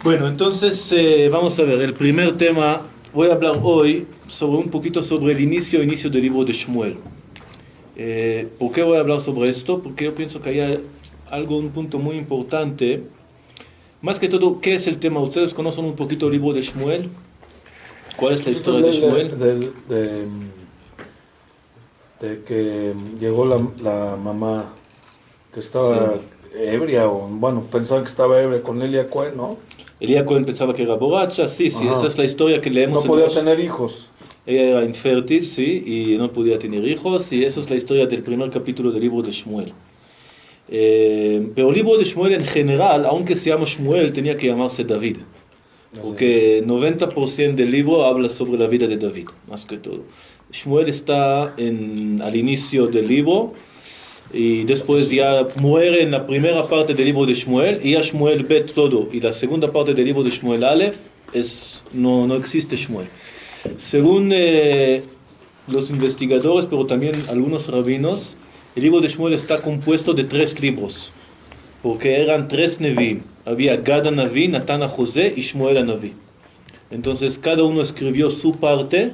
Bueno, entonces vamos a ver, el primer tema, voy a hablar hoy sobre un poquito sobre el inicio del libro de Shmuel. ¿Por qué voy a hablar sobre esto? Porque yo pienso que hay algo, un punto muy importante. Más que todo, ¿qué es el tema? ¿Ustedes conocen un poquito el libro de Shmuel? ¿Cuál es la Esto historia de es Shmuel? de que llegó la mamá que Sí. estaba ebria, o bueno, pensaban que estaba ebria con Elia Cohen, ¿no? Elías Cohen pensaba que era borracha, sí, sí, esa Ajá. es la historia que leemos No en podía Rosh. tener hijos. Ella era infértil, sí, y no podía tener hijos, y esa es la historia del primer capítulo del libro de Shmuel. Pero el libro de Shmuel en general, aunque se llama Shmuel, tenía que llamarse David, Así. porque 90% del libro habla sobre la vida de David, más que todo. Shmuel está al inicio del libro y después ya muere en la primera parte del libro de Shmuel y ya Shmuel ve todo, y la segunda parte del libro de Shmuel Aleph no existe Shmuel. Según los investigadores, pero también algunos rabinos, el libro de Shmuel está compuesto de 3 libros, porque eran 3 Nevi'im. Había Gad Naví, Natán José y Shmuel Naví. Entonces cada uno escribió su parte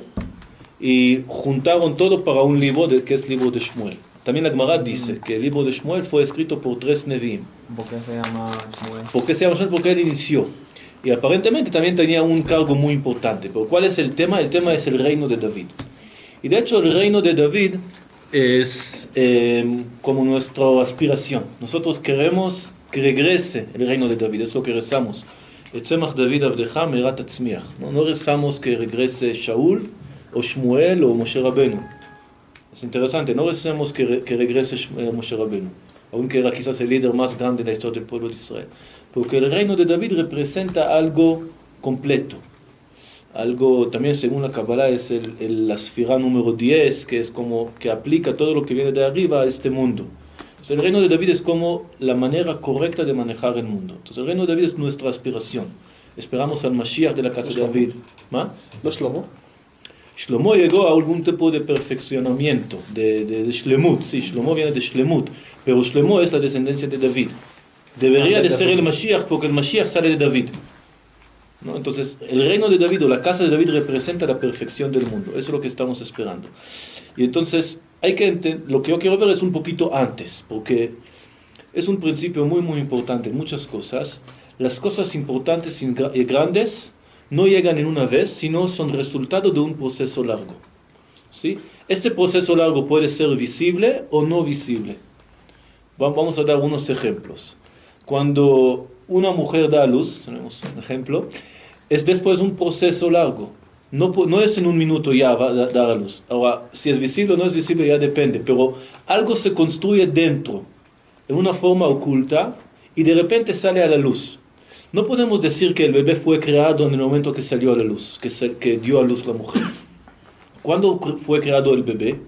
y juntaron todo para un libro que es el libro de Shmuel. También la Gemara dice que el libro de Shmuel fue escrito por 3 Nevi'im. ¿Por qué se llama Shmuel? ¿Por qué se llama Shmuel? Porque él inició. Y aparentemente también tenía un cargo muy importante. Pero ¿cuál es el tema? El tema es el reino de David. Y de hecho el reino de David es como nuestra aspiración. Nosotros queremos que regrese el reino de David, es lo que rezamos. Etzemach David Avdecha Merat Atzmiach. No rezamos que regrese Shaul o Shmuel o Moshe Rabenu. Es interesante, no rezamos que regrese Moshe Rabenu, aunque era quizás el líder más grande de la historia del pueblo de Israel. Porque el reino de David representa algo completo. Algo también según la Kabbalah es la esfera número 10, que es como que aplica todo lo que viene de arriba a este mundo. Entonces el reino de David es como la manera correcta de manejar el mundo. Entonces el reino de David es nuestra aspiración. Esperamos al Mashiach de la casa de David. ¿Ma? ¿No es Shlomo? Shlomo llegó a algún tipo de perfeccionamiento, de Shlemut. Sí, Shlomo viene de Shlemut, pero Shlomo es la descendencia de David. Debería de ser el Mashiach porque el Mashiach sale de David, ¿no? Entonces, el reino de David o la casa de David representa la perfección del mundo. Eso es lo que estamos esperando. Y entonces, lo que yo quiero ver es un poquito antes, porque es un principio muy, muy importante en muchas cosas. Las cosas importantes y grandes no llegan en una vez, sino son resultado de un proceso largo. ¿Sí? Este proceso largo puede ser visible o no visible. Vamos a dar unos ejemplos. Cuando una mujer da a luz, tenemos un ejemplo, es después un proceso largo. No es en un minuto ya va a dar a luz. Ahora, si es visible o no es visible ya depende, pero algo se construye dentro, en una forma oculta, y de repente sale a la luz. No podemos decir que el bebé fue creado en el momento que salió a la luz, que dio a luz la mujer. ¿Cuándo fue creado el bebé?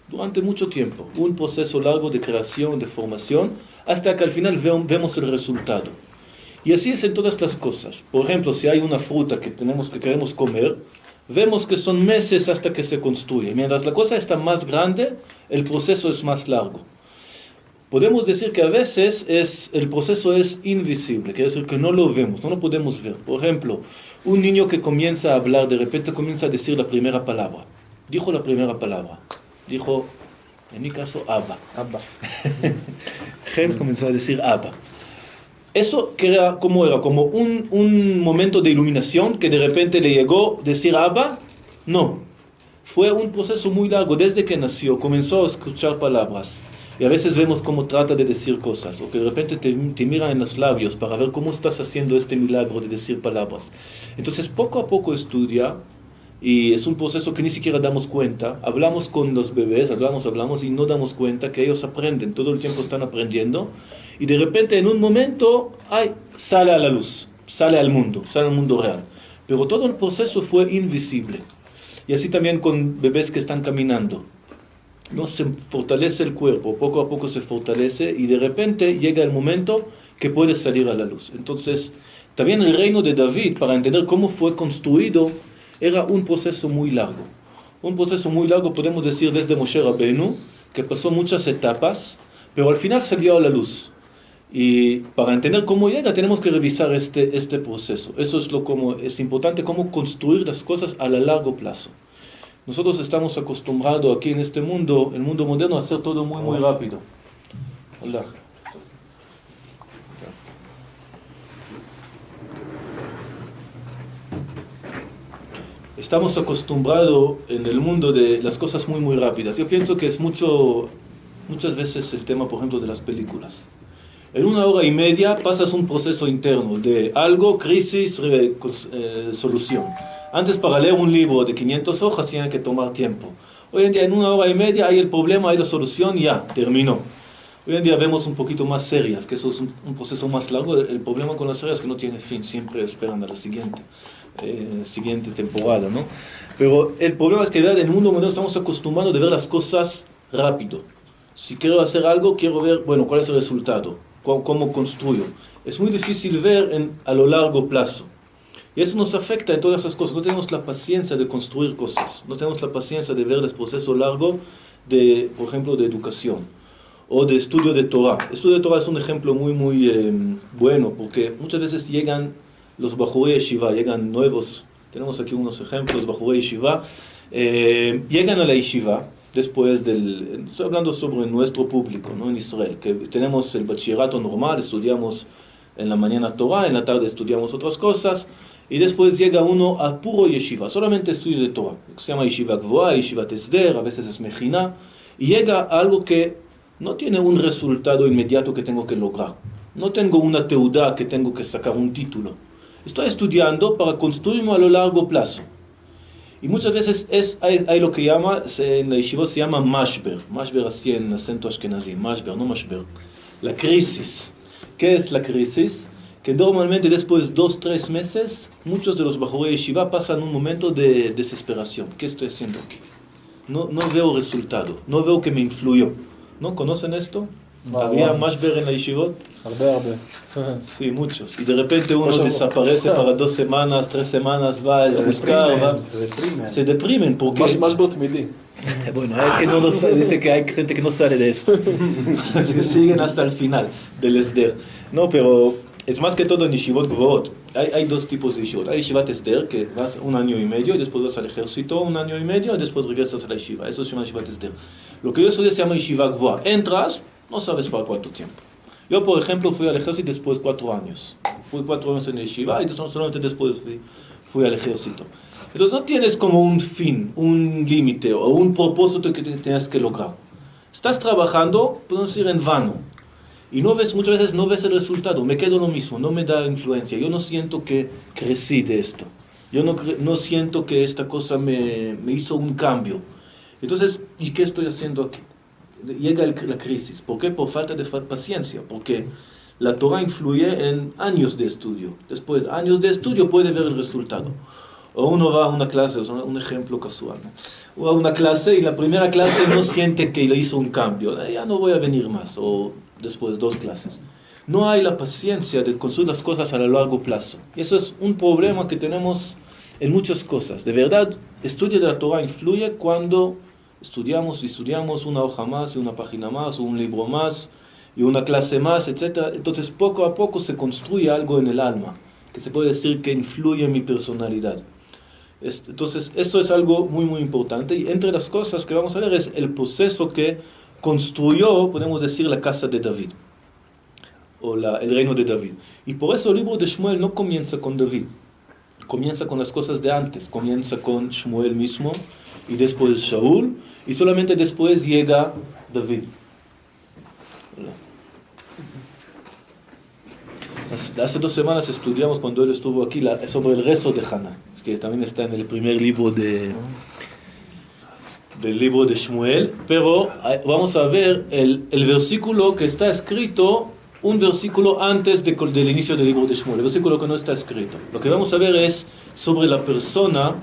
Durante mucho tiempo. Un proceso largo de creación, de formación, hasta que al final vemos el resultado. Y así es en todas las cosas. Por ejemplo, si hay una fruta que queremos comer, vemos que son meses hasta que se construye. Mientras la cosa está más grande, el proceso es más largo. Podemos decir que a veces el proceso es invisible, quiere decir que no lo vemos, no lo podemos ver. Por ejemplo, un niño que comienza a hablar, de repente comienza a decir la primera palabra. Dijo la primera palabra. Dijo, en mi caso, Abba. Abba. Gen comenzó a decir Abba. Eso que era como un momento de iluminación que de repente le llegó decir Abba. No, fue un proceso muy largo. Desde que nació comenzó a escuchar palabras. Y a veces vemos cómo trata de decir cosas, o que de repente te mira en los labios para ver cómo estás haciendo este milagro de decir palabras. Entonces poco a poco estudia, y es un proceso que ni siquiera damos cuenta. Hablamos con los bebés, hablamos y no damos cuenta que ellos aprenden, todo el tiempo están aprendiendo, y de repente en un momento, sale a la luz, sale al mundo real. Pero todo el proceso fue invisible. Y así también con bebés que están caminando. No se fortalece el cuerpo, poco a poco se fortalece y de repente llega el momento que puede salir a la luz. Entonces, también el reino de David, para entender cómo fue construido, era un proceso muy largo. Un proceso muy largo, podemos decir, desde Moshe Rabenu, que pasó muchas etapas, pero al final salió a la luz. Y para entender cómo llega, tenemos que revisar este proceso. Eso es como es importante, cómo construir las cosas a largo plazo. Nosotros estamos acostumbrados aquí en este mundo, el mundo moderno, a hacer todo muy, muy rápido. Hola. Estamos acostumbrados en el mundo de las cosas muy, muy rápidas. Yo pienso que es muchas veces el tema, por ejemplo, de las películas. En 1 hora y media pasas un proceso interno de algo, crisis, solución. Antes, para leer un libro de 500 hojas tiene que tomar tiempo. Hoy en día, en 1 hora y media hay el problema, hay la solución, ya, terminó. Hoy en día vemos un poquito más serias, que eso es un proceso más largo. El problema con las series es que no tiene fin, siempre esperan a la siguiente temporada, ¿no? Pero el problema es que en el mundo moderno estamos acostumbrados de ver las cosas rápido. Si quiero hacer algo, quiero ver, bueno, cuál es el resultado, cómo construyo. Es muy difícil ver a lo largo plazo. Y eso nos afecta en todas esas cosas. No tenemos la paciencia de construir cosas. No tenemos la paciencia de ver el proceso largo de, por ejemplo, de educación o de estudio de Torah. Estudio de Torah es un ejemplo muy, muy bueno, porque muchas veces llegan los Bajurei Yeshiva, llegan nuevos, tenemos aquí unos ejemplos, Bajurei Yeshiva, llegan a la Yeshiva después estoy hablando sobre nuestro público, ¿no? En Israel, que tenemos el bachillerato normal, estudiamos en la mañana Torah, en la tarde estudiamos otras cosas, y después llega uno a puro Yeshiva, solamente estudio de Torah, que se llama Yeshiva Gvoa, Yeshiva Tesder, a veces es Mejina, y llega a algo que no tiene un resultado inmediato que tengo que lograr. No tengo una teudá que tengo que sacar un título. Estoy estudiando para construirme a lo largo plazo. Y muchas veces hay lo que en la yeshiva se llama mashber. Mashber así en acento ashkenazí. Mashber, no mashber. La crisis. ¿Qué es la crisis? Que normalmente después de 2-3 meses, muchos de los bajurei yeshiva pasan un momento de desesperación. ¿Qué estoy haciendo aquí? No veo resultado. No veo que me influyó. ¿No conocen esto? ¿Había mashber en la yeshivot? Arbe. Sí, muchos. Y de repente uno desaparece para 2 semanas, 3 semanas, va a buscar, se deprimen porque... Más botmili. Bueno, hay que no dice que hay gente que no sale de esto. Que siguen hasta el final del Esder. No, pero es más que todo en Yeshivot Gvoot. Hay 2 tipos de Yeshivot. Hay Yeshivat Esder, que vas 1 año y medio, y después vas al ejército 1 año y medio, y después regresas a la Yeshiva. Eso se llama Yeshivat Esder. Lo que yo soy se llama Yeshiva Gvoa. Entras, no sabes para cuánto tiempo. Yo, por ejemplo, fui al ejército después de 4 años. Fui 4 años en Yeshiva y solamente después fui al ejército. Entonces no tienes como un fin, un límite o un propósito que tienes que lograr. Estás trabajando, podemos decir, en vano. Y muchas veces no ves el resultado. Me quedo lo mismo, no me da influencia. Yo no siento que crecí de esto. Yo no siento que esta cosa me hizo un cambio. Entonces, ¿y qué estoy haciendo aquí? Llega la crisis. ¿Por qué? Por falta de paciencia. Porque la Torah influye en años de estudio. Después, años de estudio puede ver el resultado. O uno va a una clase, es un ejemplo casual, ¿no? O a una clase y la primera clase no siente que le hizo un cambio. Ya no voy a venir más. O después 2 clases. No hay la paciencia de construir las cosas a largo plazo. Y eso es un problema que tenemos en muchas cosas. De verdad, estudio de la Torah influye cuando estudiamos 1 hoja más, y 1 página más, o un libro más, y una clase más, etc. Entonces, poco a poco se construye algo en el alma, que se puede decir que influye en mi personalidad. Entonces, esto es algo muy, muy importante. Y entre las cosas que vamos a ver es el proceso que construyó, podemos decir, la casa de David, o el reino de David. Y por eso el libro de Shmuel no comienza con David, comienza con las cosas de antes, comienza con Shmuel mismo, y después Shaul, y solamente después llega David. Hace 2 semanas estudiamos, cuando él estuvo aquí, sobre el rezo de Haná, que también está en el primer libro del libro de Shmuel, pero vamos a ver el versículo que está escrito, un versículo antes del inicio del libro de Shmuel, el versículo que no está escrito. Lo que vamos a ver es sobre la persona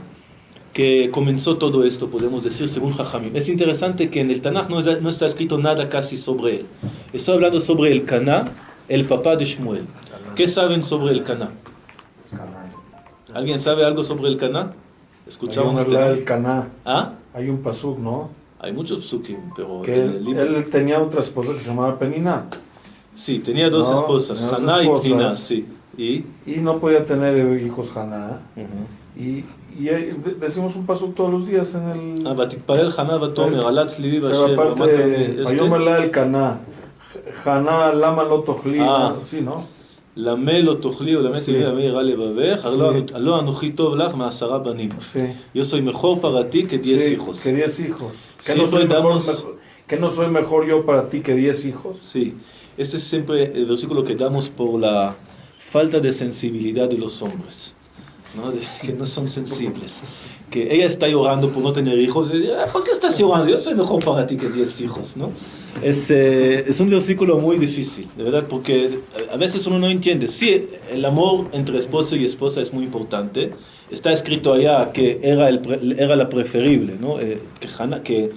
que comenzó todo esto, podemos decir, según Jajamim. Es interesante que en el Tanaj no está escrito nada casi sobre él. Estoy hablando sobre el Caná, el papá de Shmuel. ¿Qué saben sobre el Caná? ¿Alguien sabe algo sobre el Caná? Escuchamos el Caná. ¿Ah? Hay un pasuk, ¿no? Hay muchos psukim, pero que él tenía otra esposa que se llamaba Penina. Sí, tenía dos No, esposas, tenía dos Haná y esposas. Pniná, sí. ¿Y? Y no podía tener hijos Haná. Ujú. Y decimos un paso todos los días en el... ותתפלל חנה ותאמר, עלת צלילי Pero באשר, רמת aparte, כרמי, Vayomerla el Caná, Haná, Lama lo Tojli, Ah. sí, ¿no? למה לא תאכלי ולמה Sí. תראי עמי יראה לבבך, Sí. הלא אנוכי טוב לך מ10 בנים. Sí. Yo soy mejor para ti que 10 Sí, hijos. que 10 hijos. Que Siempre no, soy mejor, damos- que no soy mejor yo para ti que 10 hijos. Sí, este es siempre el versículo que damos por la falta de sensibilidad de los hombres, ¿no? Que no son sensibles. Que ella está llorando por no tener hijos. Y dice, ¿por qué estás llorando? Yo soy mejor para ti que 10 hijos, ¿no? Es un versículo muy difícil, de verdad, porque a veces uno no entiende. Sí, el amor entre esposo y esposa es muy importante. Está escrito allá que era la preferible, ¿no? Que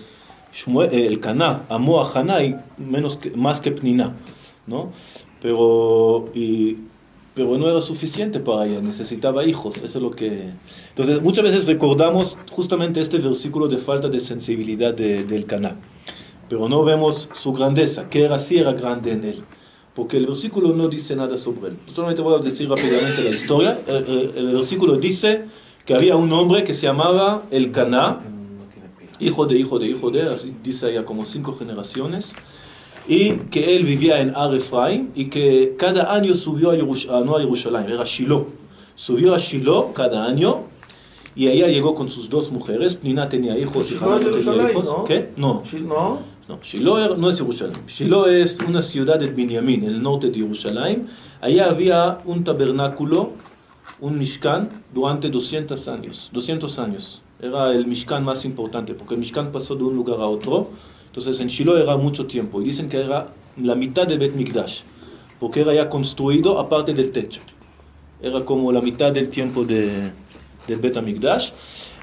el Caná amó a Haná y más que Pniná, ¿no? Pero no era suficiente para ella, necesitaba hijos, eso es lo que... Entonces, muchas veces recordamos justamente este versículo de falta de sensibilidad del Caná, pero no vemos su grandeza, que sí era grande en él, porque el versículo no dice nada sobre él. Solamente voy a decir rápidamente la historia. El versículo dice que había un hombre que se llamaba el Caná, hijo de, así dice allá como 5 generaciones, y que él vivía en Ar Efraim y que cada año subió no a Jerusalén, era Shiloh. Subió a Shiloh cada año y allá llegó con sus 2 mujeres. Pniná tenía hijos y Shiloh Haná es no tenía Jerusalén, hijos. ¿no? ¿Qué? No. ¿No? No, Shiloh no es Jerusalén. Shiloh es una ciudad de Binyamin, en el norte de Jerusalén. Allá había un tabernáculo, un Mishkan, durante 200 años. 200 años. Era el Mishkan más importante, porque el Mishkan pasó de un lugar a otro. Entonces en Shiloh era mucho tiempo. Y dicen que era la mitad de Bet Mikdash, porque era ya construido aparte del techo. Era como la mitad del tiempo del Bet Mikdash.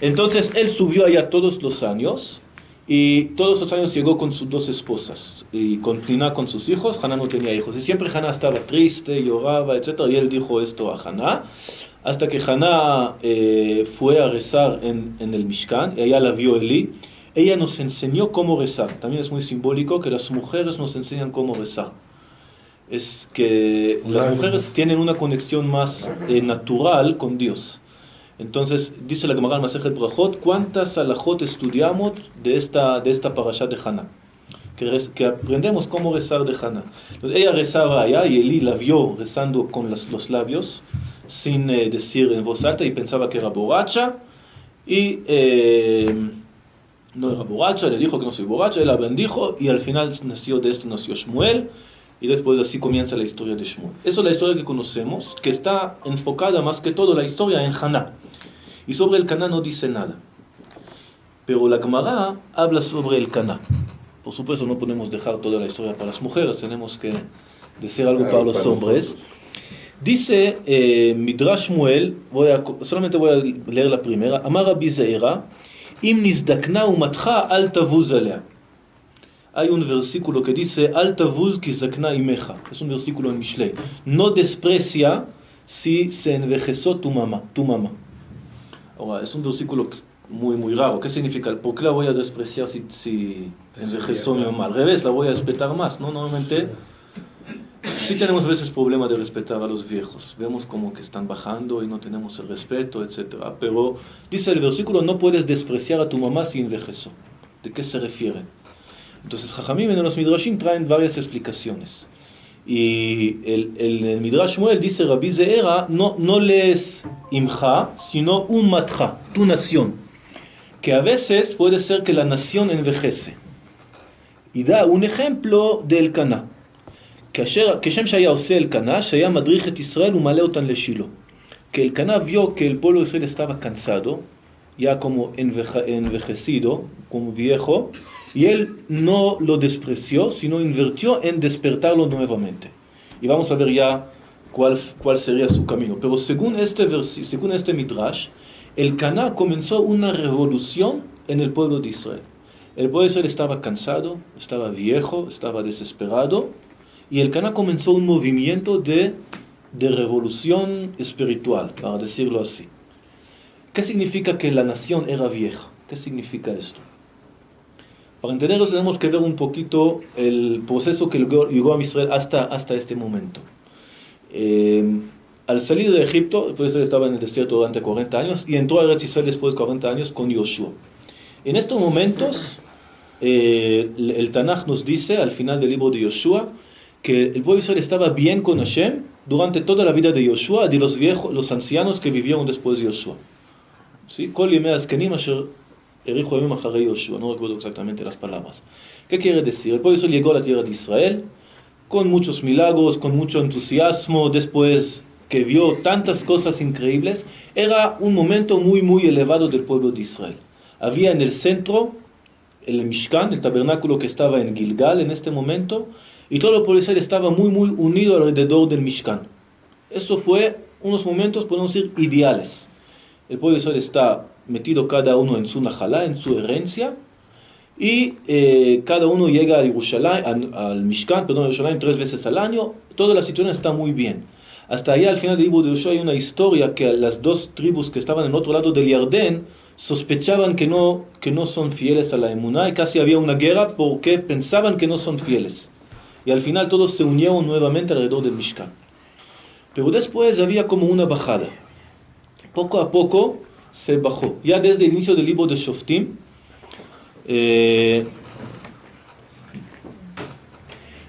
Entonces él subió allá todos los años. Y todos los años llegó con sus 2 esposas. Y con Pniná con sus hijos. Haná no tenía hijos. Y siempre Haná estaba triste, lloraba, etc. Y él dijo esto a Haná. Hasta que Haná fue a rezar en el Mishkan. Y allá la vio Elí. Ella nos enseñó cómo rezar. También es muy simbólico que las mujeres nos enseñan cómo rezar. Es que las mujeres tienen una conexión más natural con Dios. Entonces, dice la Gemara en Masejet Brajot, ¿cuántas alajot estudiamos de esta parasha de Haná? Que aprendemos cómo rezar de Haná. Entonces, ella rezaba allá y Elí la vio rezando con los labios, sin decir en voz alta, y pensaba que era borracha. Y no era borracha, le dijo que no soy borracha, él la bendijo, y al final nació Shmuel. Y después así comienza la historia de Shmuel. Esa es la historia que conocemos, que está enfocada más que todo la historia en Haná. Y sobre el Caná no dice nada. Pero la Gemara habla sobre el Caná. Por supuesto no podemos dejar toda la historia para las mujeres, tenemos que decir algo para los hombres. Dice Midrash Shmuel, solamente voy a leer la primera. Amar Rabbi Zeira, Im nizdakna umatcha al tavuz alea. Hay un versículo que dice Al tavuz ki zakna imeja. Es un versículo en Mishlei. No desprecia si se envejeció tu mamá. Ahora, es un versículo muy raro. ¿Qué significa? ¿Por qué la voy a despreciar si envejeció mi mamá? Al revés, la voy a respetar más, ¿no? Normalmente sí tenemos a veces problemas de respetar a los viejos. Vemos como que están bajando y no tenemos el respeto, etc. Pero dice el versículo, no puedes despreciar a tu mamá si envejeció. ¿De qué se refiere? Entonces, Jajamim en los Midrashim traen varias explicaciones. Y el Midrash Shmuel dice, Rabbi Zeira, no lees imja, sino umatja, tu nación. Que a veces puede ser que la nación envejece. Y da un ejemplo del Caná. כשם שהיה עושה el Caná, שהיה מדריך את ישראל ומעלה אותן לשילה. Que el Caná vio que el pueblo de Israel estaba cansado, ya como envejecido, como viejo, y él no lo despreció, sino invirtió en despertarlo nuevamente. Y vamos a ver ya cuál sería su camino. Pero según este Midrash, el Caná comenzó una revolución en el pueblo de Israel. El pueblo de Israel estaba cansado, estaba viejo, estaba desesperado, y el Caná comenzó un movimiento de revolución espiritual, para decirlo así. ¿Qué significa que la nación era vieja? ¿Qué significa esto? Para entenderlo tenemos que ver un poquito el proceso que llegó a Israel hasta este momento. Al salir de Egipto, pues él estaba en el desierto durante 40 años y entró a Eretz Israel después de 40 años con Yoshua. En estos momentos, el Tanaj nos dice al final del libro de Yoshua que el pueblo de Israel estaba bien con Hashem durante toda la vida de Yoshua, de los viejos, los ancianos que vivieron después de Yoshua. ¿Sí? Kol yemei hazkenim asher erichu yamim acharei Yoshua. No recuerdo exactamente las palabras. ¿Qué quiere decir? El pueblo de Israel llegó a la tierra de Israel con muchos milagros, con mucho entusiasmo, después que vio tantas cosas increíbles. Era un momento muy, muy elevado del pueblo de Israel. Había en el centro el Mishkan, el tabernáculo que estaba en Gilgal en este momento, y todo el pueblo de Israel estaba muy, muy unido alrededor del Mishkan. Eso fue unos momentos, podemos decir, ideales. El pueblo de Israel está metido cada uno en su najalá, en su herencia, y cada uno llega a Jerusalén, al Mishkan, Jerusalén 3 veces al año. Toda la situación está muy bien. Hasta allá al final del libro de Yoshua hay una historia que las dos tribus que estaban en el otro lado del Yardén sospechaban que no son fieles a la emuná, y casi había una guerra porque pensaban que no son fieles. Y al final todos se unieron nuevamente alrededor del Mishkan. Pero después había como una bajada. Poco a poco se bajó. Ya desde el inicio del libro de Shoftim, desde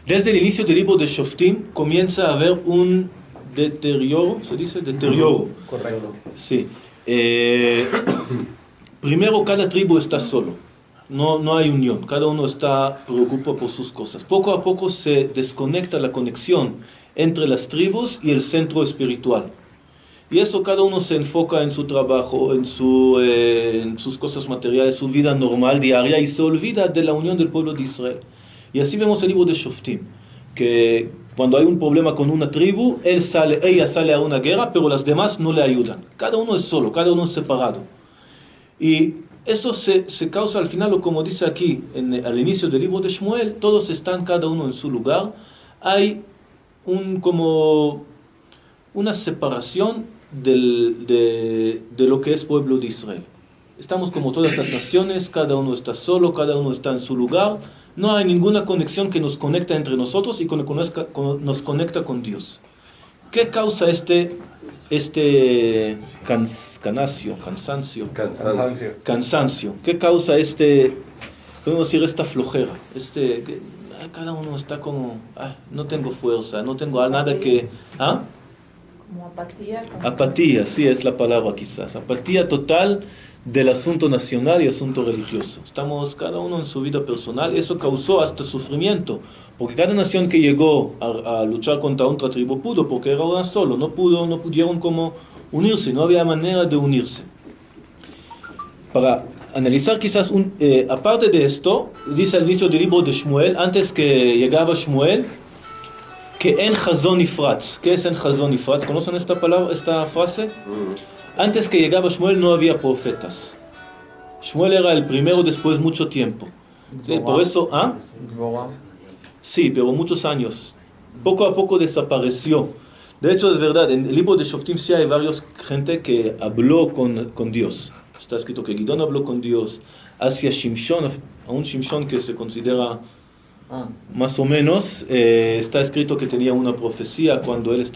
el inicio del libro de Shoftim comienza a haber un deterioro, ¿se dice? Deterioro. Correcto. Sí. Primero, cada tribu está solo. No hay unión. Cada uno está preocupado por sus cosas. Poco a poco se desconecta la conexión entre las tribus y el centro espiritual. Y eso cada uno se enfoca en su trabajo, en sus cosas materiales, su vida normal, diaria, y se olvida de la unión del pueblo de Israel. Y así vemos el libro de Shoftim, que cuando hay un problema con una tribu, ella sale a una guerra, pero las demás no le ayudan. Cada uno es solo, cada uno es separado. Y eso se causa al final, o como dice aquí, al inicio del libro de Shmuel, todos están cada uno en su lugar. Hay como una separación de lo que es pueblo de Israel. Estamos como todas las naciones, cada uno está solo, cada uno está en su lugar. No hay ninguna conexión que nos conecta entre nosotros y nos conecta con Dios. ¿Qué causa cansancio? ¿Qué causa podemos decir, esta flojera? Cada uno está como, no tengo fuerza, no tengo nada que... Como apatía. Apatía, sí es la palabra quizás. Apatía total del asunto nacional y asunto religioso. Estamos cada uno en su vida personal. Eso causó hasta sufrimiento, porque cada nación que llegó a luchar contra otra tribu pudo, porque era una solo, no pudieron como unirse, no había manera de unirse. Para analizar quizás, aparte de esto, dice al inicio del libro de Shmuel, antes que llegaba Shmuel, que en Chazon Ifratz. ¿Qué es en Chazon Ifratz? ¿Conocen esta frase? Antes que llegaba Shmuel no había profetas. Shmuel era el primero después de mucho tiempo. ¿Sí? Por eso, sí, pero muchos años. Poco a poco desapareció. De hecho, es verdad, en el libro de Shoftim sí hay varios gente que habló con Dios. Está escrito que Gidón habló con Dios. Hacia Shimshon, a un Shimshon que se considera más o menos, está escrito que tenía una profecía cuando él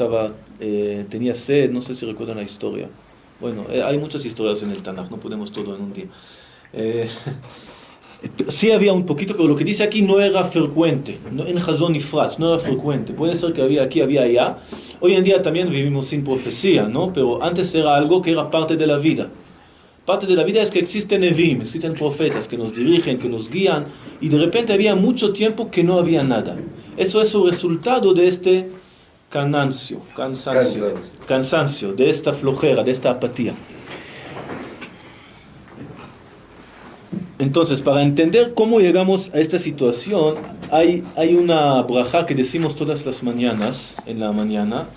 tenía sed, no sé si recuerdan la historia. Bueno, hay muchas historias en el Tanaj, no podemos todo en un día. Sí había un poquito, pero lo que dice aquí no era frecuente. En Chazon Ifratz no era frecuente. Puede ser que había aquí, había allá. Hoy en día también vivimos sin profecía, ¿no? Pero antes era algo que era parte de la vida. Parte de la vida es que existen Nevim, existen profetas que nos dirigen, que nos guían, y de repente había mucho tiempo que no había nada. Eso es el resultado de este cansancio, de esta flojera, de esta apatía. Entonces, para entender cómo llegamos a esta situación, hay una brajá que decimos todas las mañanas, en la mañana.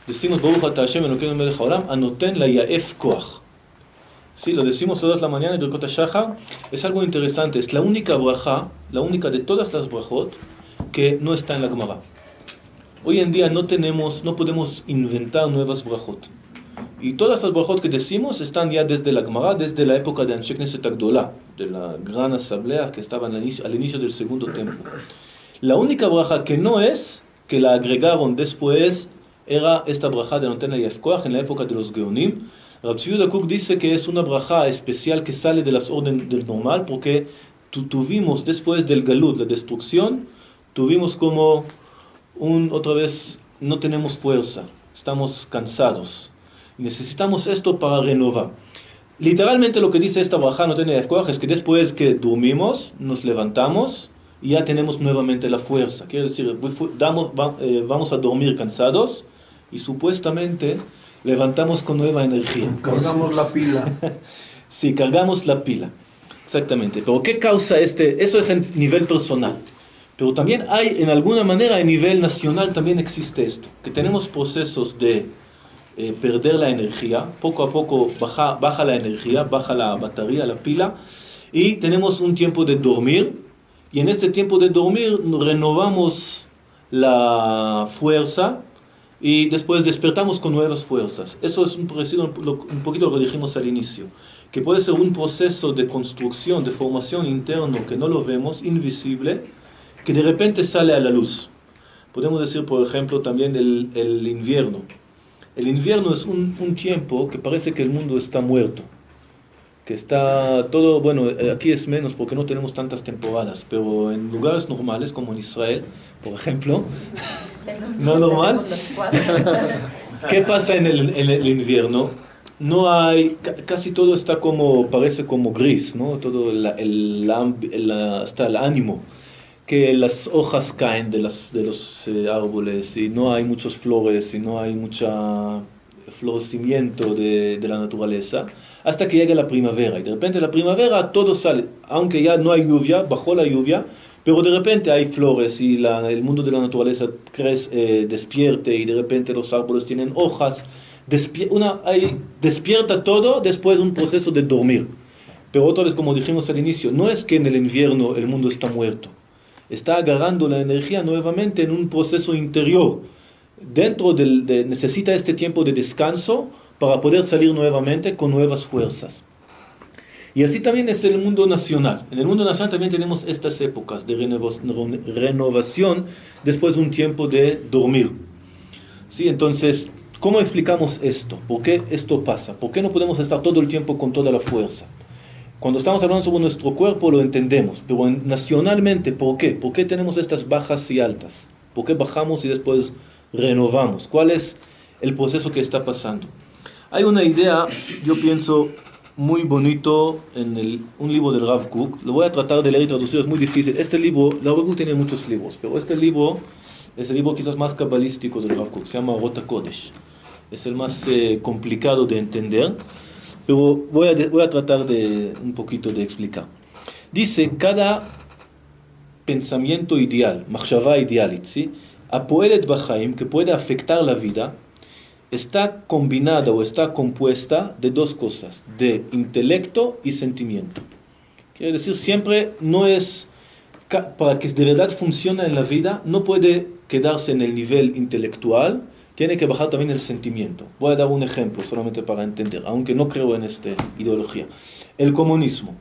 Decimos, Baruch ata Hashem Elokeinu melech haolam, anoten la yaef koach. Sí, lo decimos todas las mañanas, Birkot HaShachar. Es algo interesante, es la única brajá, la única de todas las brajot, que no está en la Gemara. Hoy en día no podemos inventar nuevas brajot. Y todas estas brajot que decimos están ya desde la Gemara, desde la época de Anshe Knesset Agdolá, de la gran asamblea que estaba al inicio del segundo templo. La única braja que no es, que la agregaron después, era esta braja de Noten Hayaf Koach en la época de los Geonim. Rab Tzvi Yehuda Kook dice que es una braja especial que sale de las órdenes del normal, porque tuvimos después del Galut, la destrucción, tuvimos como otra vez, no tenemos fuerza, estamos cansados. Necesitamos esto para renovar. Literalmente lo que dice esta braja no tiene Koach es que después que dormimos, nos levantamos y ya tenemos nuevamente la fuerza. Quiere decir, vamos a dormir cansados y supuestamente levantamos con nueva energía. Cargamos la pila. Sí, cargamos la pila. Exactamente. Pero ¿qué causa eso es en nivel personal. Pero también hay, en alguna manera, a nivel nacional también existe esto. Que tenemos procesos de perder la energía, poco a poco baja la energía, baja la batería, la pila, y tenemos un tiempo de dormir, y en este tiempo de dormir renovamos la fuerza, y después despertamos con nuevas fuerzas. Eso es un poquito lo que dijimos al inicio, que puede ser un proceso de construcción, de formación interno, que no lo vemos, invisible, que de repente sale a la luz. Podemos decir, por ejemplo, también el invierno. El invierno es un tiempo que parece que el mundo está muerto, que está todo, bueno, aquí es menos porque no tenemos tantas temporadas, pero en lugares normales como en Israel, por ejemplo, no normal. ¿Qué pasa en el invierno? No hay, casi todo está parece como gris, ¿no? Todo hasta el ánimo, que las hojas caen de los árboles y no hay muchas flores y no hay mucho florecimiento de la naturaleza, hasta que llega la primavera. Y de repente la primavera todo sale, aunque ya no hay lluvia, bajó la lluvia, pero de repente hay flores y el mundo de la naturaleza crece, despierte, y de repente los árboles tienen hojas, despierta todo después de un proceso de dormir. Pero otra vez, como dijimos al inicio, no es que en el invierno el mundo está muerto, está agarrando la energía nuevamente en un proceso interior. Necesita este tiempo de descanso para poder salir nuevamente con nuevas fuerzas. Y así también es el mundo nacional. En el mundo nacional también tenemos estas épocas de renovación después de un tiempo de dormir. ¿Sí? Entonces, ¿cómo explicamos esto? ¿Por qué esto pasa? ¿Por qué no podemos estar todo el tiempo con toda la fuerza? Cuando estamos hablando sobre nuestro cuerpo lo entendemos, pero nacionalmente, ¿por qué? ¿Por qué tenemos estas bajas y altas? ¿Por qué bajamos y después renovamos? ¿Cuál es el proceso que está pasando? Hay una idea, yo pienso, muy bonito en un libro del Rav Kook. Lo voy a tratar de leer y traducir, es muy difícil. Este libro, el Rav Kook tiene muchos libros, pero este libro es el libro quizás más cabalístico del Rav Kook, se llama Rota Kodesh. Es el más complicado de entender, pero voy a tratar de un poquito de explicar. Dice, cada pensamiento ideal, machshava idealit, ¿sí? Apoelet bachaim, que puede afectar la vida, está combinada o está compuesta de dos cosas, de intelecto y sentimiento. Quiere decir, siempre no es, para que de verdad funcione en la vida, no puede quedarse en el nivel intelectual, tiene que bajar también el sentimiento. Voy a dar un ejemplo solamente para entender, aunque no creo en esta ideología. El comunismo.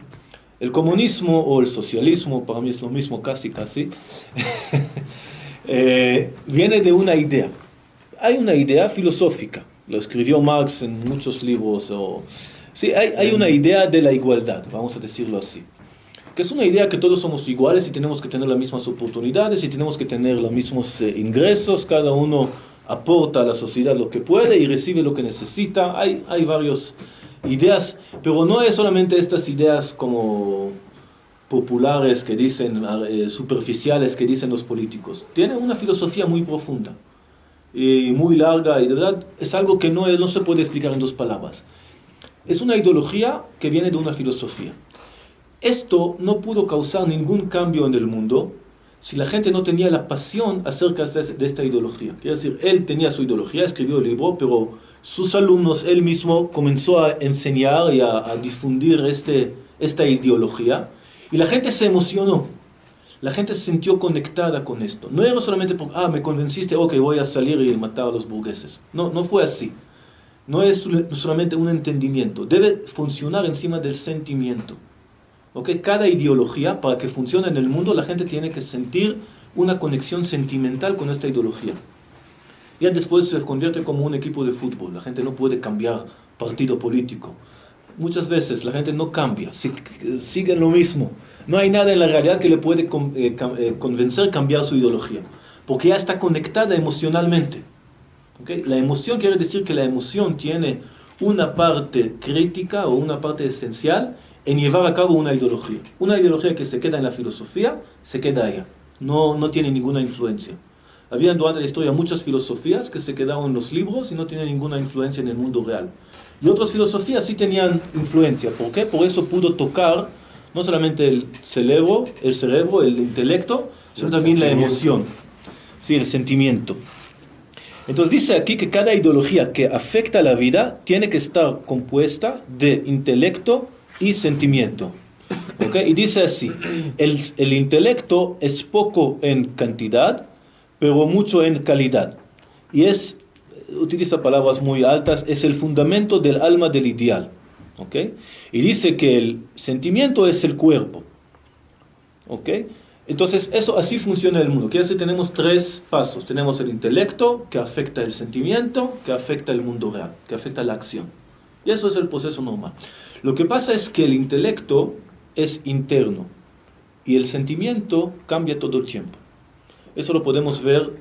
El comunismo o el socialismo, para mí es lo mismo casi, viene de una idea. Hay una idea filosófica, lo escribió Marx en muchos libros. Sí, hay una idea de la igualdad, vamos a decirlo así. Que es una idea que todos somos iguales y tenemos que tener las mismas oportunidades y tenemos que tener los mismos ingresos, cada uno aporta a la sociedad lo que puede y recibe lo que necesita. Hay varias ideas, pero no es solamente estas ideas como populares que dicen, superficiales que dicen los políticos. Tiene una filosofía muy profunda y muy larga, y de verdad es algo que no se puede explicar en dos palabras. Es una ideología que viene de una filosofía. Esto no pudo causar ningún cambio en el mundo si la gente no tenía la pasión acerca de esta ideología. Quiere decir, él tenía su ideología, escribió el libro, pero sus alumnos, él mismo, comenzó a enseñar y a difundir esta ideología, y la gente se emocionó. La gente se sintió conectada con esto. No era solamente porque, me convenciste, ok, voy a salir y matar a los burgueses. No fue así. No es solamente un entendimiento, debe funcionar encima del sentimiento. ¿Okay? Cada ideología, para que funcione en el mundo, la gente tiene que sentir una conexión sentimental con esta ideología. Ya después se convierte como un equipo de fútbol. La gente no puede cambiar partido político. Muchas veces la gente no cambia, sigue lo mismo. No hay nada en la realidad que le puede convencer cambiar su ideología, porque ya está conectada emocionalmente. ¿Okay? La emoción quiere decir que la emoción tiene una parte crítica o una parte esencial en llevar a cabo una ideología. Una ideología que se queda en la filosofía, se queda allá. No tiene ninguna influencia. Había durante la historia muchas filosofías que se quedaron en los libros y no tienen ninguna influencia en el mundo real. Y otras filosofías sí tenían influencia. ¿Por qué? Por eso pudo tocar no solamente el cerebro, el intelecto, sino también la emoción. Sí, el sentimiento. Entonces dice aquí que cada ideología que afecta a la vida tiene que estar compuesta de intelecto y sentimiento. ¿Okay? Y dice así, el intelecto es poco en cantidad, pero mucho en calidad. Y utiliza palabras muy altas, es el fundamento del alma del ideal. ¿Okay? Y dice que el sentimiento es el cuerpo. ¿Okay? Entonces, así funciona el mundo. Quiere decir, tenemos tres pasos. Tenemos el intelecto, que afecta el sentimiento, que afecta el mundo real, que afecta la acción. Y eso es el proceso normal. Lo que pasa es que el intelecto es interno y el sentimiento cambia todo el tiempo. Eso lo podemos ver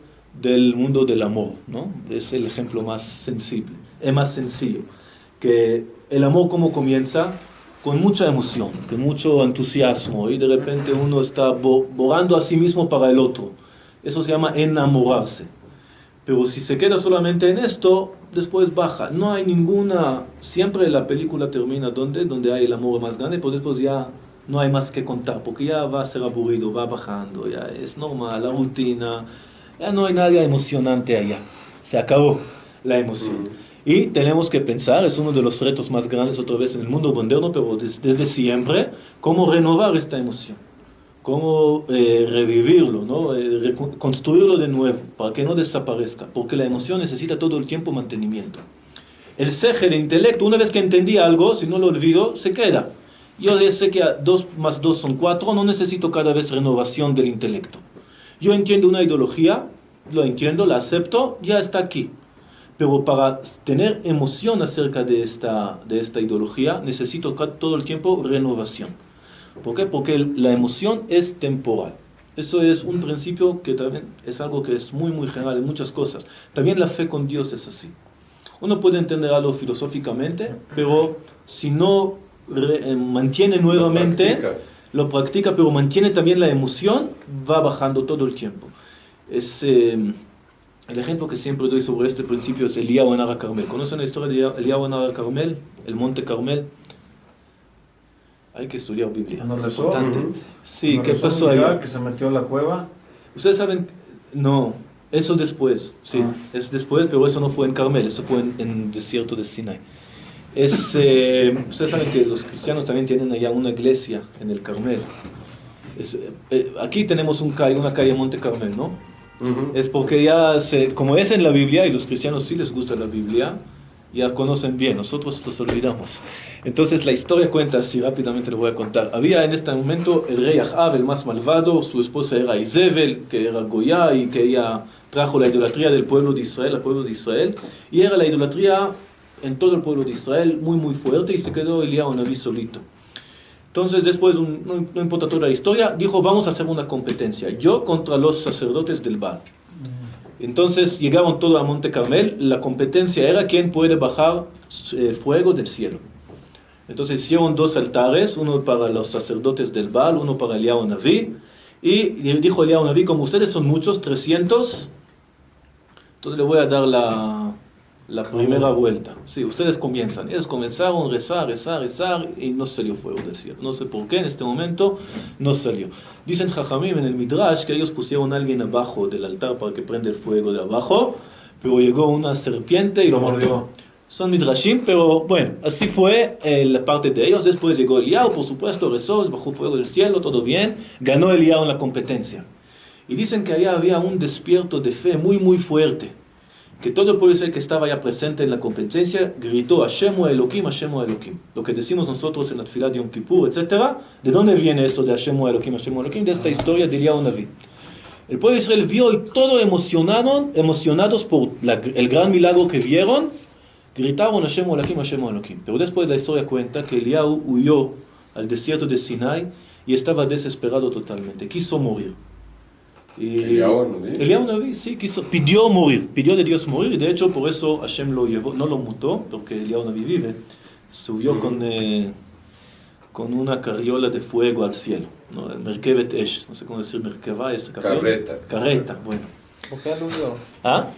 del mundo del amor, ¿no? Es el ejemplo más sensible, es más sencillo. Que el amor, ¿cómo comienza? Con mucha emoción, con mucho entusiasmo, y de repente uno está borrando a sí mismo para el otro. Eso se llama enamorarse. Pero si se queda solamente en esto, después baja. No hay siempre la película termina donde hay el amor más grande, pero después ya no hay más que contar, porque ya va a ser aburrido, va bajando, ya es normal, la rutina, ya no hay nada emocionante allá. Se acabó la emoción. Y tenemos que pensar, es uno de los retos más grandes otra vez en el mundo moderno, pero desde siempre, cómo renovar esta emoción, cómo revivirlo, ¿no? Construirlo de nuevo, para que no desaparezca, porque la emoción necesita todo el tiempo mantenimiento. El ceje, el intelecto, una vez que entendí algo, si no lo olvido, se queda. Yo ya sé que 2 más 2 son 4, no necesito cada vez renovación del intelecto. Yo entiendo una ideología, lo entiendo, la acepto, ya está aquí. Pero para tener emoción acerca de esta ideología, necesito todo el tiempo renovación. ¿Por qué? Porque la emoción es temporal. Eso es un principio que también es algo que es muy, muy general en muchas cosas. También la fe con Dios es así. Uno puede entender algo filosóficamente, pero si no mantiene nuevamente, lo practica, pero mantiene también la emoción, va bajando todo el tiempo. El ejemplo que siempre doy sobre este principio es Eliyahu en Har Carmel. ¿Conocen la historia de Eliyahu en Har Carmel? El monte Carmel. Hay que estudiar Biblia. ¿No es rezó? importante. Sí, ¿No ¿qué rezó pasó un día allá? que se metió a la cueva? Ustedes saben, no, eso después, sí, es después, pero eso no fue en Carmel, eso fue en el desierto de Sinai. Ustedes saben que los cristianos también tienen allá una iglesia en el Carmel. Aquí tenemos una calle Monte Carmel, ¿no? Es porque como es en la Biblia, y los cristianos sí les gusta la Biblia, ya conocen bien, nosotros los olvidamos. Entonces la historia cuenta así, rápidamente lo voy a contar. Había en este momento el rey Ahab, el más malvado, su esposa era Izebel, que era Goya, y que ella trajo la idolatría del pueblo de Israel al pueblo de Israel, y era la idolatría en todo el pueblo de Israel muy muy fuerte, y se quedó Eliyahu Naví solito. Entonces después, no importa toda la historia, dijo, vamos a hacer una competencia, yo contra los sacerdotes del Baal. Entonces llegaron todos a Monte Carmel, la competencia era quién puede bajar fuego del cielo. Entonces hicieron 2 altares, uno para los sacerdotes del Baal, uno para Eliyahu Naví, y dijo Eliyahu Naví, como ustedes son muchos, 300, entonces le voy a dar la primera vuelta. Sí, ustedes comienzan. Ellos comenzaron a rezar, y no salió fuego del cielo. No sé por qué en este momento no salió. Dicen Jajamim en el Midrash que ellos pusieron a alguien abajo del altar para que prenda el fuego de abajo, pero llegó una serpiente y lo mordió. Son Midrashim, pero bueno, así fue la parte de ellos. Después llegó Eliyahu, por supuesto, rezó, bajó fuego del cielo, todo bien. Ganó Eliyahu en la competencia. Y dicen que allá había un despierto de fe muy, muy fuerte. que todo el pueblo de Israel que estaba ya presente en la competencia gritó Hashem o Elohim, Hashem o Elohim. Lo que decimos nosotros en la tefilá de Yom Kippur, etc. ¿De dónde viene esto de Hashem o Elohim, Hashem o Elohim? De esta historia de Eliyahu Naví. El pueblo de Israel vio y todos emocionados por el gran milagro que vieron, gritaron Hashem o Elohim, Hashem o Elohim. Pero después la historia cuenta que Eliyahu huyó al desierto de Sinai y estaba desesperado totalmente, quiso morir. Eliyahu Naví, sí, pidió morir, pidió de Dios morir, y de hecho por eso Hashem lo llevó, no lo mutó, porque Eliyahu Naví vive, subió con una carriola de fuego al cielo, ¿no? El Merkevet Esh, no sé cómo decir Merkeva, carreta, bueno. ¿Por qué él huyó? ¿Ah?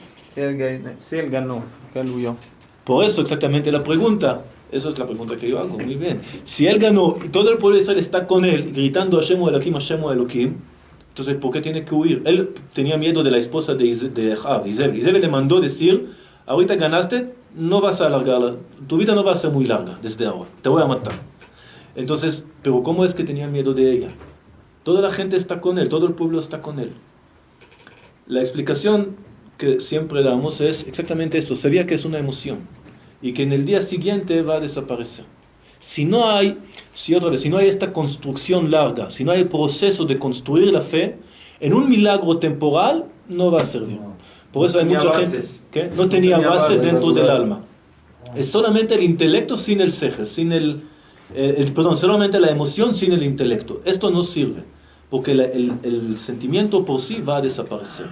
Si él ganó, ¿por qué él huyó? Por eso exactamente la pregunta, esa es la pregunta que yo hago, muy bien. Si él ganó y todo el pueblo de Israel está con él, gritando Hashem o Elohim, Hashem o Elohim, entonces ¿por qué tiene que huir? Él tenía miedo de la esposa de Izebel. Izebel le mandó decir, ahorita ganaste, no vas a alargar, tu vida no va a ser muy larga desde ahora, te voy a matar. Entonces, pero ¿cómo es que tenía miedo de ella? Toda la gente está con él, todo el pueblo está con él. La explicación que siempre damos es exactamente esto, sabía que es una emoción y que en el día siguiente va a desaparecer. Si no hay esta construcción larga, si no hay el proceso de construir la fe, en un milagro temporal no va a servir. Por eso hay mucha gente que no tenía bases dentro del alma. Es solamente el intelecto sin el sejer, solamente la emoción sin el intelecto. Esto no sirve, porque el sentimiento por sí va a desaparecer.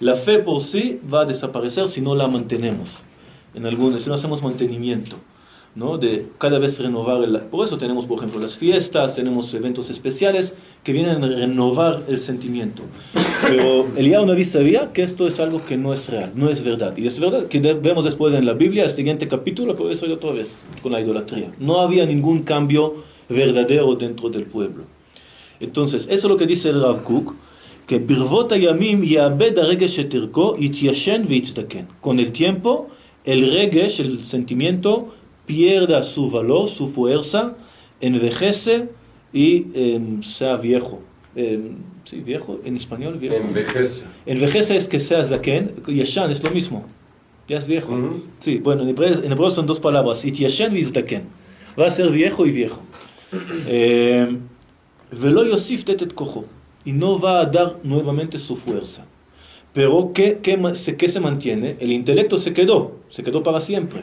La fe por sí va a desaparecer si no la mantenemos, si no hacemos mantenimiento, ¿no? De cada vez renovar. Por eso tenemos, por ejemplo, las fiestas, tenemos eventos especiales que vienen a renovar el sentimiento. Pero Eliyahu Naví sabía que esto es algo que no es real, no es verdad. Y es verdad que vemos después en la Biblia, el siguiente capítulo, por eso otra vez, con la idolatría. No había ningún cambio verdadero dentro del pueblo. Entonces, eso es lo que dice el Rav Kook, que Birvot hayamim ya'abed haregesh et irko yityashen v'yitzdaken. Con el tiempo, el regesh, el sentimiento, pierda su valor, su fuerza, envejece y sea viejo. Sí, viejo, en español viejo. Envejece es que sea zaken, yashan es lo mismo, ya es viejo. Sí, bueno, en hebreo son dos palabras, yityashen v'yitzdaken. Va a ser viejo y viejo. Velo yosif tetet kocho. Y no va a dar nuevamente su fuerza. Pero ¿qué se mantiene? El intelecto se quedó para siempre.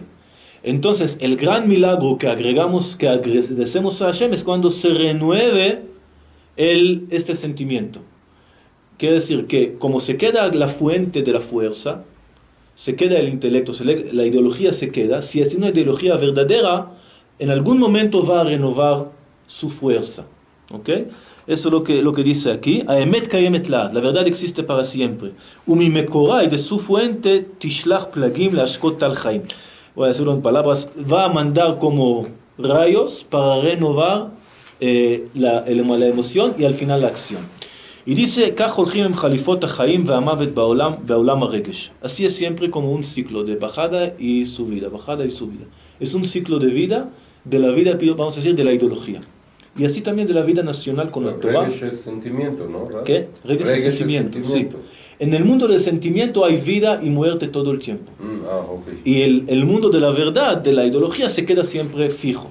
Entonces, el gran milagro que agradecemos a Hashem es cuando se renueve este sentimiento. Quiere decir que como se queda la fuente de la fuerza, se queda el intelecto, la ideología se queda. Si es una ideología verdadera, en algún momento va a renovar su fuerza. ¿Ok? Eso es lo que dice aquí. Aemet kayemet la verdad existe para siempre. Umi mekorai, de su fuente, tishlach plagim lashkot al chaim. Voy a decirlo en palabras, va a mandar como rayos para renovar la emoción y al final la acción. Y dice, כך הולכים עם חליפות החיים והמוות בעולם הרגש. Así es siempre como un ciclo de bajada y subida, bajada y subida. Es un ciclo de vida, vamos a decir, de la ideología. Y así también de la vida nacional con la Torah. Regesh es sentimiento, ¿no? ¿Qué? Regesh es sentimiento, sí. En el mundo del sentimiento hay vida y muerte todo el tiempo. Okay. Y el mundo de la verdad, de la ideología, se queda siempre fijo.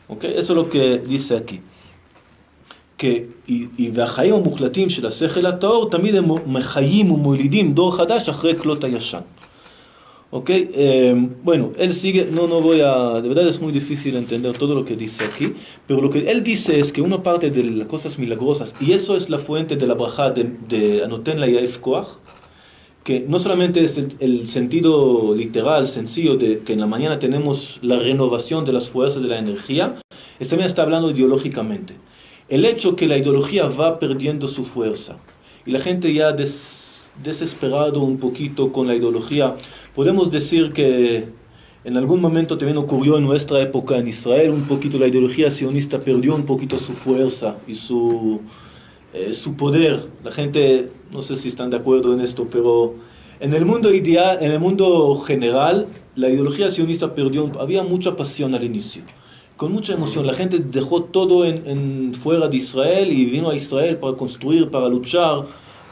¿Okay? Eso es lo que dice aquí. והחיים המוחלטים של השכל הטהור תמיד הם מחיים ומולידים דור חדש אחרי כלות הישן. ¿Ok? Bueno, él sigue, no voy a, de verdad es muy difícil entender todo lo que dice aquí, pero lo que él dice es que una parte de las cosas milagrosas, y eso es la fuente de la brajá de Anoten la Yaef Koach, que no solamente es el sentido literal, sencillo, de que en la mañana tenemos la renovación de las fuerzas de la energía, también está hablando ideológicamente. El hecho que la ideología va perdiendo su fuerza, y la gente ya desesperado un poquito con la ideología. Podemos decir que en algún momento también ocurrió en nuestra época en Israel, un poquito la ideología sionista perdió un poquito su fuerza y su poder. La gente, no sé si están de acuerdo en esto, pero en el mundo ideal, en el mundo general, la ideología sionista perdió, había mucha pasión al inicio, con mucha emoción. La gente dejó todo fuera de Israel y vino a Israel para construir, para luchar,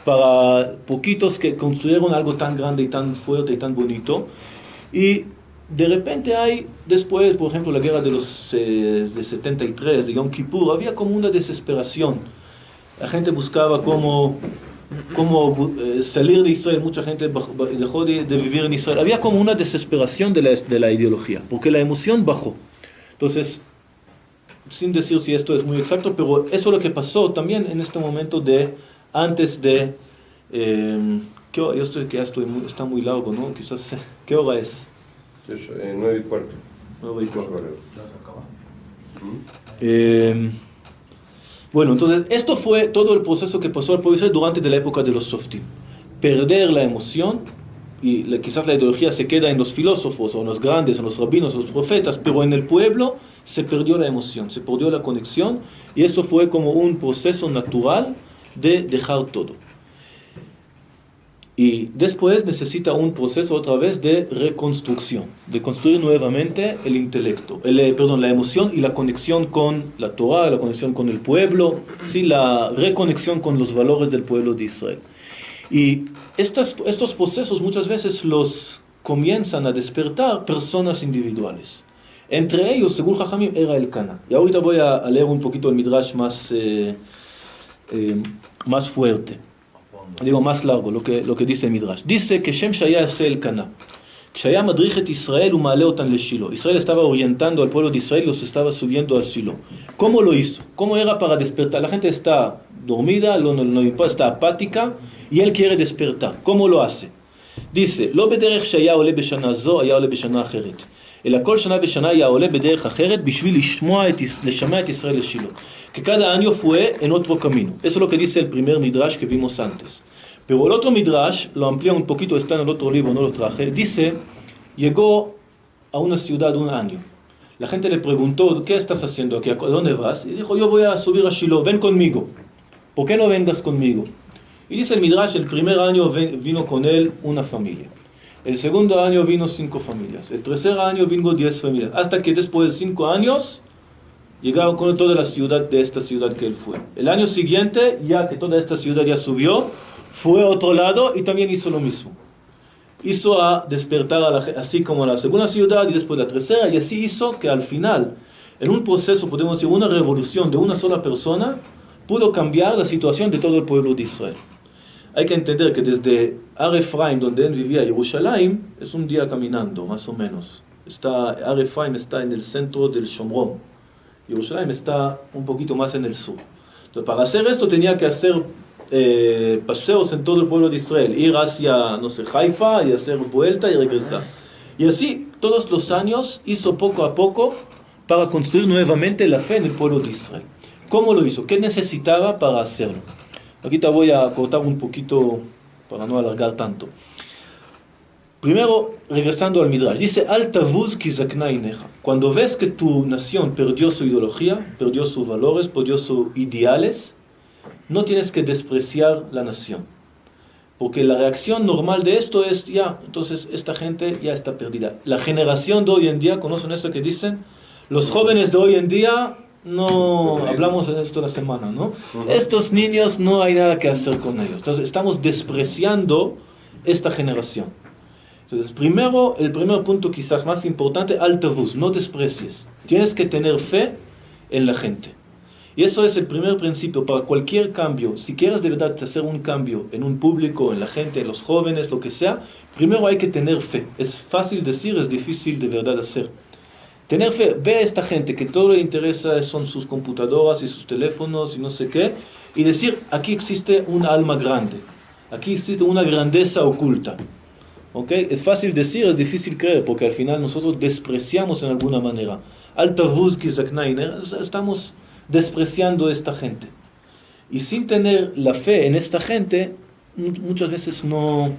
para poquitos que construyeron algo tan grande y tan fuerte y tan bonito. Y de repente hay, después, por ejemplo, la guerra de los de 73, de Yom Kippur, había como una desesperación. La gente buscaba cómo salir de Israel. Mucha gente dejó de vivir en Israel. Había como una desesperación de la ideología, porque la emoción bajó. Entonces, sin decir si esto es muy exacto, pero eso es lo que pasó también en este momento antes de... yo estoy que ya está muy largo, ¿no? Quizás, ¿qué hora es? 9:15. 9:15. Bueno, entonces esto fue todo el proceso que pasó al pueblo de Israel durante la época de los Shoftim. Perder la emoción, y quizás la ideología se queda en los filósofos, o en los grandes, en los rabinos, en los profetas, pero en el pueblo se perdió la emoción, se perdió la conexión, y esto fue como un proceso natural de dejar todo. Y después necesita un proceso otra vez de reconstrucción, de construir nuevamente el intelecto, la emoción y la conexión con la Torah, la conexión con el pueblo, ¿sí? La reconexión con los valores del pueblo de Israel. Y estos procesos muchas veces los comienzan a despertar personas individuales. Entre ellos, según Jajamim, era el Cana. Y ahorita voy a leer un poquito el Midrash más fuerte. Digo, más largo, lo que dice el Midrash. Dice que Shem Shaya hace el Cana. Shaya madrich et Israel umale otan le Shilo. Israel estaba orientando al pueblo de Israel y los estaba subiendo al Shilo. ¿Cómo lo hizo? ¿Cómo era para despertar? La gente está dormida, está apática y él quiere despertar. ¿Cómo lo hace? Dice, lo bederech shaya ole beshana zo, haya ole beshana acheret. אלא כל שנה ושנה היה עולה בדרך אחרת בשביל לשמע את ישראל לשילה. Que cada año fue en otro camino. Eso es lo que dice el primer Midrash que vimos antes. Pero el otro Midrash, lo amplía un poquito, está en el otro libro, no lo traje, dice, llegó a una ciudad un año. La gente le preguntó, ¿qué estás haciendo aquí? ¿A dónde vas? Y dijo, yo voy a subir a Shiloh, ven conmigo. ¿Por qué no vengas conmigo? Y dice el Midrash, el primer año vino con él una familia. El segundo año vino 5 familias. El tercer año vino 10 familias. Hasta que después de 5 años llegaron con toda la ciudad de esta ciudad que él fue. El año siguiente, ya que toda esta ciudad ya subió, fue a otro lado y también hizo lo mismo. Hizo a despertar así como la segunda ciudad y después la tercera, y así hizo que al final, en un proceso, podemos decir, una revolución de una sola persona, pudo cambiar la situación de todo el pueblo de Israel. Hay que entender que desde Har Efraim, donde él vivía, Jerusalén, es un día caminando, más o menos. Har Efraim está en el centro del Shomron. Jerusalén está un poquito más en el sur. Entonces, para hacer esto tenía que hacer paseos en todo el pueblo de Israel. Ir hacia, no sé, Haifa y hacer vuelta y regresar. Y así, todos los años, hizo poco a poco para construir nuevamente la fe en el pueblo de Israel. ¿Cómo lo hizo? ¿Qué necesitaba para hacerlo? Ahorita voy a cortar un poquito para no alargar tanto. Primero, regresando al Midrash, dice, Al tavuz ki zakna ineja. Cuando ves que tu nación perdió su ideología, perdió sus valores, perdió sus ideales, no tienes que despreciar la nación. Porque la reacción normal de esto es, ya, entonces esta gente ya está perdida. La generación de hoy en día, ¿conocen esto que dicen? Los jóvenes de hoy en día... No, hablamos de esto la semana, ¿no? Estos niños no hay nada que hacer con ellos. Entonces estamos despreciando esta generación. Entonces el primer punto quizás más importante, al tavuz, no desprecies. Tienes que tener fe en la gente. Y eso es el primer principio para cualquier cambio. Si quieres de verdad hacer un cambio en un público, en la gente, en los jóvenes, lo que sea, primero hay que tener fe. Es fácil decir, es difícil de verdad hacer. Tener fe, ve a esta gente que todo le interesa son sus computadoras y sus teléfonos y no sé qué, y decir, aquí existe un alma grande, aquí existe una grandeza oculta. ¿Okay? Es fácil decir, es difícil creer, porque al final nosotros despreciamos en alguna manera. Al tavuz ki zakna ineja, estamos despreciando a esta gente. Y sin tener la fe en esta gente, muchas veces no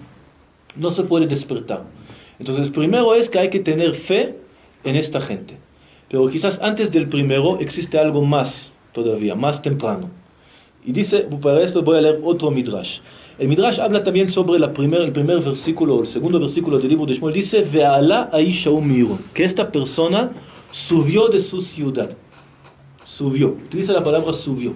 se puede despertar. Entonces, primero es que hay que tener fe en esta gente. Pero quizás antes del primero existe algo más todavía, más temprano. Y dice, para esto voy a leer otro Midrash. El Midrash habla también sobre el primer versículo, el segundo versículo del libro de Shmuel. Dice, Ve'ala aisha umiro, que esta persona subió de su ciudad. Subió, utiliza la palabra subió.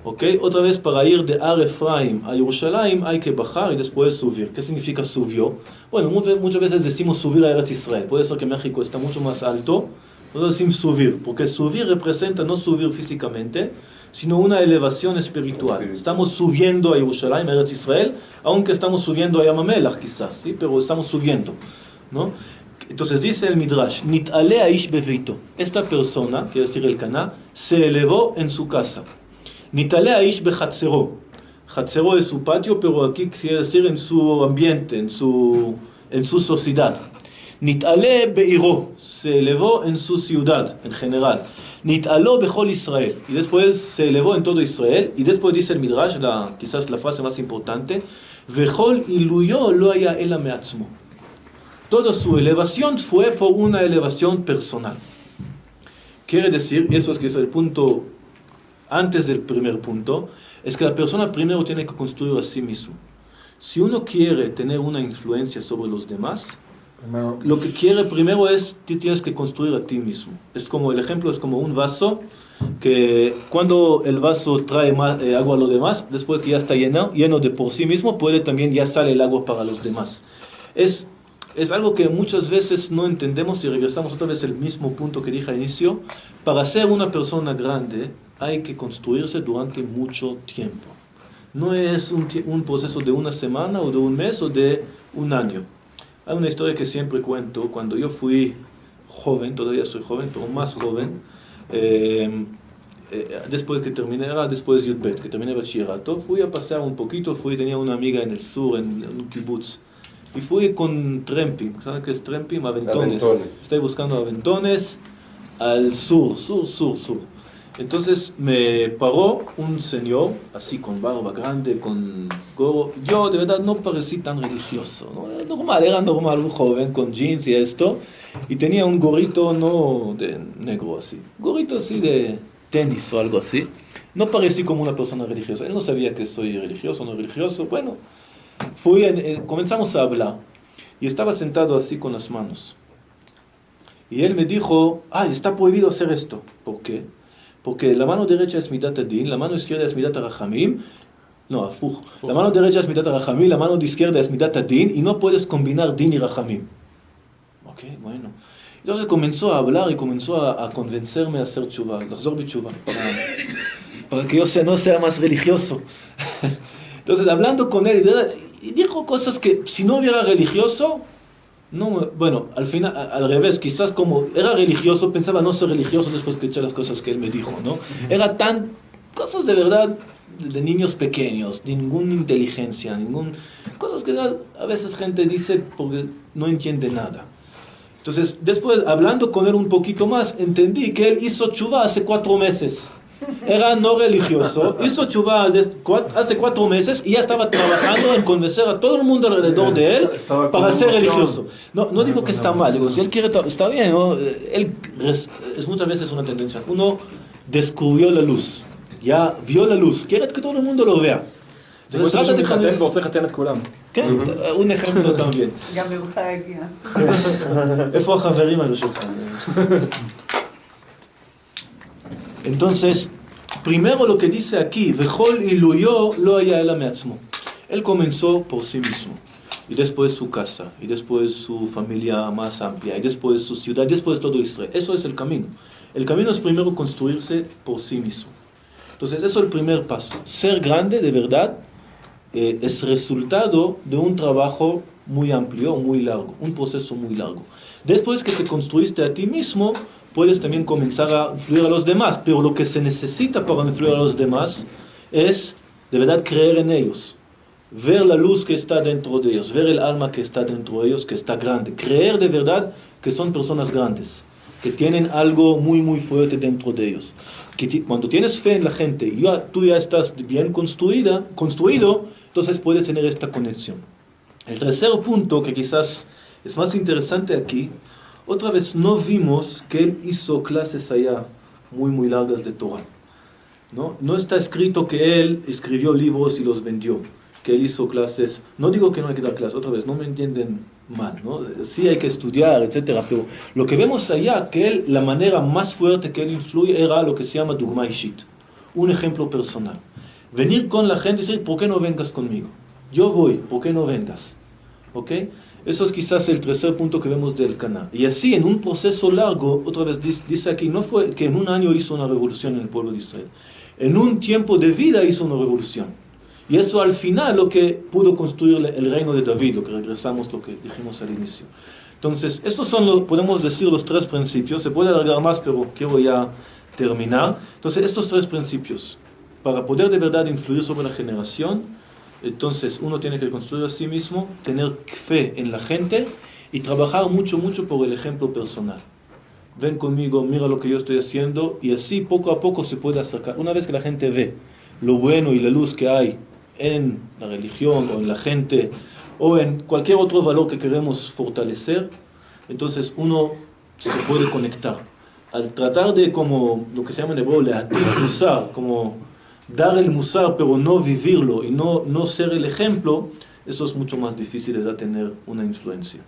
¿Ok? Otra vez, para ir de Ar Efraim a Jerusalén hay que bajar y después subir. ¿Qué significa subió? Bueno, muchas veces decimos subir a Eretz Israel. Puede ser que México está mucho más alto. Nosotros decimos subir, porque subir representa no subir físicamente, sino una elevación espiritual. Estamos subiendo a Jerusalén, a Eretz Israel, aunque estamos subiendo a Yam HaMelech quizás, ¿sí? Pero estamos subiendo, ¿no? Entonces dice el Midrash, Nit'ale aish beveito. Esta persona, quiere decir el Caná, se elevó en su casa. Nit'ale aish bechatzero. Chatzero es su patio, pero aquí quiere decir en su ambiente, en su sociedad. Nit'ale be'iro. Se elevó en su ciudad, en general. Nit'alo bechol Israel. Y después se elevó en todo Israel. Y después dice el Midrash, quizás la frase más importante, Bechol iluyo lo haya ela me'atzmo. Toda su elevación fue una elevación personal. Quiere decir, eso es que es el punto antes del primer punto, es que la persona primero tiene que construir a sí mismo. Si uno quiere tener una influencia sobre los demás, Primero, lo que quiere primero es, tú tienes que construir a ti mismo. Es como, el ejemplo es como un vaso, que cuando el vaso trae agua a los demás, después que ya está lleno de por sí mismo, puede también ya sale el agua para los demás. Es algo que muchas veces no entendemos y regresamos otra vez al mismo punto que dije al inicio. Para ser una persona grande hay que construirse durante mucho tiempo. No es un proceso de una semana o de un mes o de un año. Hay una historia que siempre cuento. Cuando yo fui joven, todavía soy joven, pero más joven, después que terminé, después de Yudbet, que terminé bachillerato, fui a pasear un poquito, tenía una amiga en el sur, en un kibbutz, y fui con tramping. ¿Saben qué es tramping? Aventones. Estoy buscando aventones al sur. Entonces me paró un señor, así con barba grande, con gorro. Yo de verdad no parecí tan religioso, ¿no? Era normal, un joven con jeans y esto, y tenía un gorrito no de negro así, gorrito así de tenis o algo así. No parecí como una persona religiosa. Él no sabía que soy religioso o no religioso. Bueno, comenzamos a hablar y estaba sentado así con las manos. Y él me dijo, está prohibido hacer esto. ¿Por qué? Porque la mano derecha es Midat Adin, la mano izquierda es Midat Rachamim. No, afuj. La mano derecha es Midat Rachamim, la mano izquierda es Midat Adin, y no puedes combinar Din y Rachamim. Ok, bueno. Entonces comenzó a hablar y comenzó a convencerme a hacer tshuva, para que yo no sea más religioso. Entonces, hablando con él, y dijo cosas que si no hubiera religioso, no, bueno, al final, al revés, quizás como era religioso, pensaba no ser religioso después que escuché las cosas que él me dijo, ¿no? Era cosas de verdad de niños pequeños, ninguna inteligencia, cosas que a veces gente dice porque no entiende nada. Entonces, después, hablando con él un poquito más, entendí que él hizo tshuva hace 4 meses. Era no religioso, hizo tshuva hace 4 meses y ya estaba trabajando en convencer a todo el mundo alrededor de él para ser religioso. No digo que está mal, digo, si él quiere, está bien, ¿no? Es muchas veces una tendencia. Uno descubrió la luz, ya vio la luz, quiere que todo el mundo lo vea. Entonces, trata de כן, un ejemplo también. גם ברוך הגיע. איפה החברים האלה שלך? Entonces, primero lo que dice aquí, Vechol iluyo lo haya ela me'atzmo. Él comenzó por sí mismo, y después su casa, y después su familia más amplia, y después su ciudad, y después todo Israel. Eso es el camino. El camino es primero construirse por sí mismo. Entonces, eso es el primer paso. Ser grande de verdad es resultado de un trabajo muy amplio, muy largo, un proceso muy largo. Después que te construiste a ti mismo, puedes también comenzar a influir a los demás, pero lo que se necesita para influir a los demás es de verdad creer en ellos, ver la luz que está dentro de ellos, ver el alma que está dentro de ellos, que está grande, creer de verdad que son personas grandes, que tienen algo muy muy fuerte dentro de ellos. Cuando tienes fe en la gente y tú ya estás bien construido, entonces puedes tener esta conexión. El tercer punto, que quizás es más interesante aquí, otra vez no vimos que él hizo clases allá muy muy largas de Torah. No está escrito que él escribió libros y los vendió, que él hizo clases. No digo que no hay que dar clases, otra vez, no me entienden mal, ¿no? Sí hay que estudiar, etcétera, pero lo que vemos allá, que él, la manera más fuerte que él influye era lo que se llama Dugma Ishit. un ejemplo personal. Venir con la gente y decir, ¿por qué no vengas conmigo? Yo voy, ¿por qué no vengas? ¿Ok? Eso es quizás el tercer punto que vemos del Caná. Y así, en un proceso largo, otra vez dice aquí, no fue que en un año hizo una revolución en el pueblo de Israel. En un tiempo de vida hizo una revolución. Y eso al final lo que pudo construir el reino de David, lo que regresamos, lo que dijimos al inicio. Entonces, estos son, podemos decir, los tres principios. Se puede alargar más, pero quiero ya terminar. Entonces, estos tres principios, para poder de verdad influir sobre la generación, entonces uno tiene que construir a sí mismo, tener fe en la gente y trabajar mucho, mucho por el ejemplo personal. Ven conmigo, mira lo que yo estoy haciendo, y así poco a poco se puede acercar. Una vez que la gente ve lo bueno y la luz que hay en la religión o en la gente o en cualquier otro valor que queremos fortalecer, entonces uno se puede conectar. Al tratar de, como lo que se llama en hebreo, leatif musar, como dar el musar pero no vivirlo y no ser el ejemplo, eso es mucho más difícil de tener una influencia.